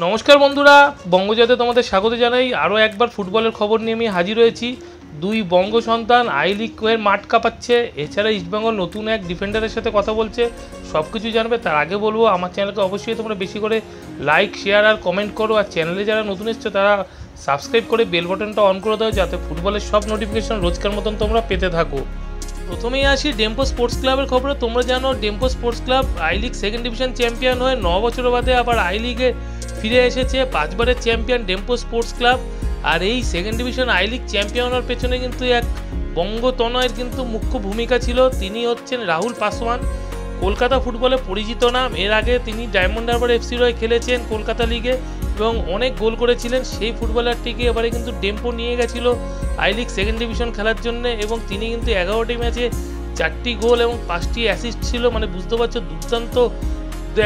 নমস্কার বন্ধুরা, বঙ্গজয়তে তোমাদের স্বাগত জানাই। আরও একবার ফুটবলের খবর নিয়ে আমি হাজির হয়েছি। দুই বঙ্গ সন্তান আই লিগের মাঠ কাঁপাচ্ছে। এছাড়া ইস্টবেঙ্গল নতুন এক ডিফেন্ডারের সাথে কথা বলছে। সব কিছু জানবে। তার আগে বলবো, আমার চ্যানেলকে অবশ্যই তোমরা বেশি করে লাইক, শেয়ার আর কমেন্ট করো। আর চ্যানেলে যারা নতুন এসছো তারা সাবস্ক্রাইব করে বেল বাটনটা অন করে দাও, যাতে ফুটবলের সব নোটিফিকেশন রোজকার মতন তোমরা পেতে থাকো। প্রথমেই আসি ডেম্পো স্পোর্টস ক্লাবের খবরে। তোমরা জানো Dempo sports club I league second division champion হয়ে 9 বছর বাদে আবার আই লিগে ফিরে এসেছে। 5 বারের চ্যাম্পিয়ন ডেম্পো স্পোর্টস ক্লাব। আর এই second division I league champion হওয়ার পেছনে কিন্তু এক বঙ্গতনয়ের কিন্তু মুখ্য ভূমিকা ছিল। তিনি হচ্ছেন রাহুল পাসওয়ান। কলকাতা ফুটবলে পরিচিত নাম। এর আগে তিনি ডায়মন্ড হারবার এফসির হয়ে খেলেছেন কলকাতা লিগে এবং অনেক গোল করেছিলেন। সেই ফুটবলারটিকে এবারে কিন্তু ডেম্পো নিয়ে গেছিল আই লিগ সেকেন্ড ডিভিশন খেলার জন্য এবং তিনি কিন্তু 11টি ম্যাচে 4টি গোল এবং 5টি অ্যাসিস্ট ছিল। মানে বুঝতে পারছো, দুর্দান্ত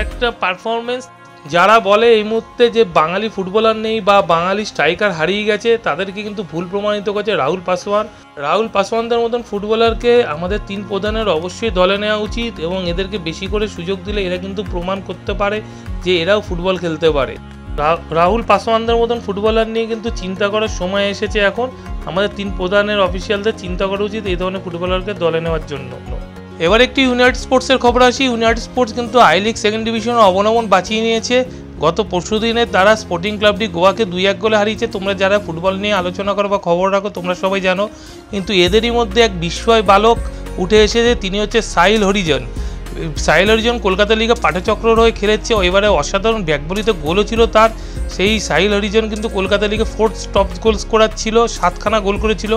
একটা পারফরমেন্স। যারা বলে এই মুহূর্তে যে বাঙালি ফুটবলার নেই বা বাঙালি স্ট্রাইকার হারিয়ে গেছে, তাদেরকে কিন্তু ভুল প্রমাণিত করছে রাহুল পাসওয়ান। রাহুল পাসওয়ানদের মতন ফুটবলারকে আমাদের 3 প্রধানের অবশ্যই দলে নেওয়া উচিত এবং এদেরকে বেশি করে সুযোগ দিলে এরা কিন্তু প্রমাণ করতে পারে যে এরাও ফুটবল খেলতে পারে। রাহুল পাসওয়ানদের মতন ফুটবলার নিয়ে কিন্তু চিন্তা করার সময় এসেছে এখন। আমাদের 3 প্রধানের অফিসিয়ালদের চিন্তা করা উচিত এই ধরনের ফুটবলারকে দলে নেওয়ার জন্য। এবার একটি ইউনাইটেড স্পোর্টসের খবর আসি। ইউনাইটেড স্পোর্টস কিন্তু আই লিগ সেকেন্ড ডিভিশনে অবনমন বাঁচিয়ে নিয়েছে। গত পরশুদিনে তারা স্পোর্টিং ক্লাবটি গোয়াকে 2-1 গোলে হারিয়েছে। তোমরা যারা ফুটবল নিয়ে আলোচনা করো বা খবর রাখো তোমরা সবাই জানো। কিন্তু এদেরই মধ্যে এক বিস্ময় বালক উঠে এসেছে। তিনি হচ্ছে সাহিল হরিজন। সাহিল হরিজন কলকাতা লিগে পাঠচক্রর হয়ে খেলেছে। এবারে অসাধারণ ব্যাকবলিতে গোলও ছিল তার। সেই সাহিল হরিজন কিন্তু কলকাতা লিগে 4th টপ গোল স্কোরার ছিল, 7খানা গোল করেছিল।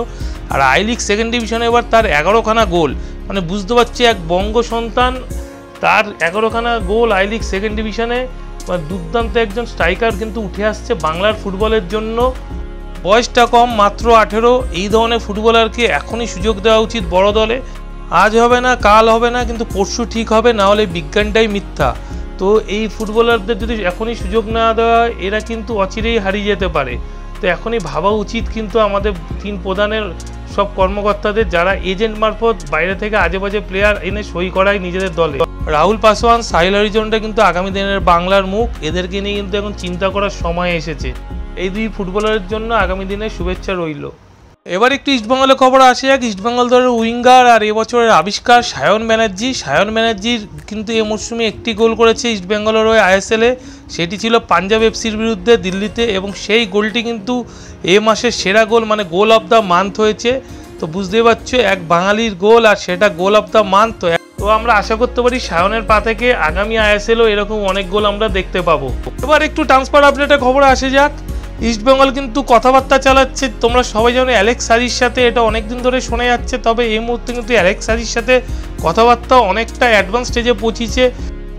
আর আই লিগ সেকেন্ড ডিভিশনে এবার তার 11খানা গোল। মানে বুঝতে পারছি এক বঙ্গ সন্তান, তার 11খানা গোল আই লিগ সেকেন্ড ডিভিশনে। দুর্দান্ত একজন স্ট্রাইকার কিন্তু উঠে আসছে বাংলার ফুটবলের জন্য। বয়সটা কম, মাত্র 18। এই ধরনের ফুটবলারকে এখনই সুযোগ দেওয়া উচিত বড় দলে। আজ হবে না, কাল হবে না, কিন্তু পরশু ঠিক হবে, না হলে বিজ্ঞানটাই মিথ্যা। তো এই ফুটবলারদের যদি এখনই সুযোগ না দেওয়া হয়, এরা কিন্তু অচিরেই হারিয়ে যেতে পারে। তো এখনই ভাবা উচিত কিন্তু আমাদের 3 প্রধানের সব কর্মকর্তাদের, যারা এজেন্ট মারফত বাইরে থেকে আজে বাজে প্লেয়ার এনে সই করায় নিজেদের দলে। রাহুল পাসওয়ান, সাহিল হরিজনটা কিন্তু আগামী দিনের বাংলার মুখ। এদেরকে নিয়ে কিন্তু এখন চিন্তা করার সময় এসেছে। এই 2 ফুটবলারের জন্য আগামী দিনে শুভেচ্ছা রইল। এবার একটু ইস্টবেঙ্গলের খবর আসে যাক। ইস্টবেঙ্গল দলের উইঙ্গার আর এবছরের আবিষ্কার সায়ন ব্যানার্জি। সায়ন ব্যানার্জির কিন্তু এই মরশুমে 1টি গোল করেছে ইস্টবেঙ্গলের হয়ে আইএসএলে। সেটি ছিল পাঞ্জাব এফসির বিরুদ্ধে দিল্লিতে এবং সেই গোলটি কিন্তু এ মাসের সেরা গোল, মানে গোল অফ দ্য মান্থ হয়েছে। তো বুঝতেই পারছো, এক বাঙালির গোল আর সেটা গোল অফ দ্য মান্থ। তো আমরা আশা করতে পারি সায়নের পা থেকে আগামী আইএসএলও এরকম অনেক গোল আমরা দেখতে পাবো। এবার একটু ট্রান্সফার আপডেটের খবর আসে যাক। ইস্টবেঙ্গল কিন্তু কথাবার্তা চালাচ্ছে। তোমরা সবাই জানো অ্যালেক্স সারির সাথে, এটা অনেকদিন ধরে শোনা যাচ্ছে। তবে এই মুহূর্তে কিন্তু অ্যালেক্স সারির সাথে কথাবার্তা অনেকটা অ্যাডভান্স স্টেজে পৌঁছেছে।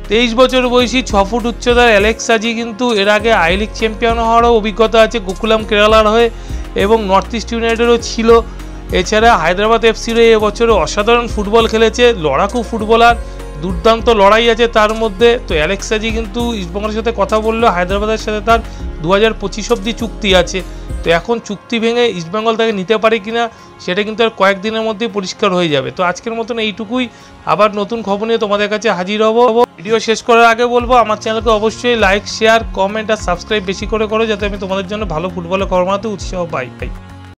23 বছর বয়সী 6 ফুট উচ্চতার অ্যালেক্স সাজি কিন্তু এর আগে আই লিগ চ্যাম্পিয়ন হওয়ারও অভিজ্ঞতা আছে গোকুলাম কেরালার হয়ে এবং নর্থ ইস্ট ইউনাইটেডও ছিল। এছাড়া হায়দ্রাবাদ এফসির এবছরে অসাধারণ ফুটবল খেলেছে। লড়াকু ফুটবলার, দুর্দান্ত লড়াই আছে তার মধ্যে। তো অ্যালেক্স সাজি কিন্তু ইস্টবেঙ্গলের সাথে কথা বললো। হায়দ্রাবাদের সাথে তার 2025 অবধি চুক্তি আছে। তো এখন চুক্তি ভেঙে ইস্টবেঙ্গল তাকে নিতে পারে কিনা সেটা কিন্তু আর কয়েকদিনের মধ্যেই পরিষ্কার হয়ে যাবে। তো আজকের মতন এইটুকুই। আবার নতুন খবর নিয়ে তোমাদের কাছে হাজির হব। ভিডিও শেষ করার আগে বলবো, আমার চ্যানেলকে অবশ্যই লাইক, শেয়ার, কমেন্ট আর সাবস্ক্রাইব বেশি করে করো, যাতে আমি তোমাদের জন্য ভালো ফুটবলের খবর বানাতে উৎসাহ পাই।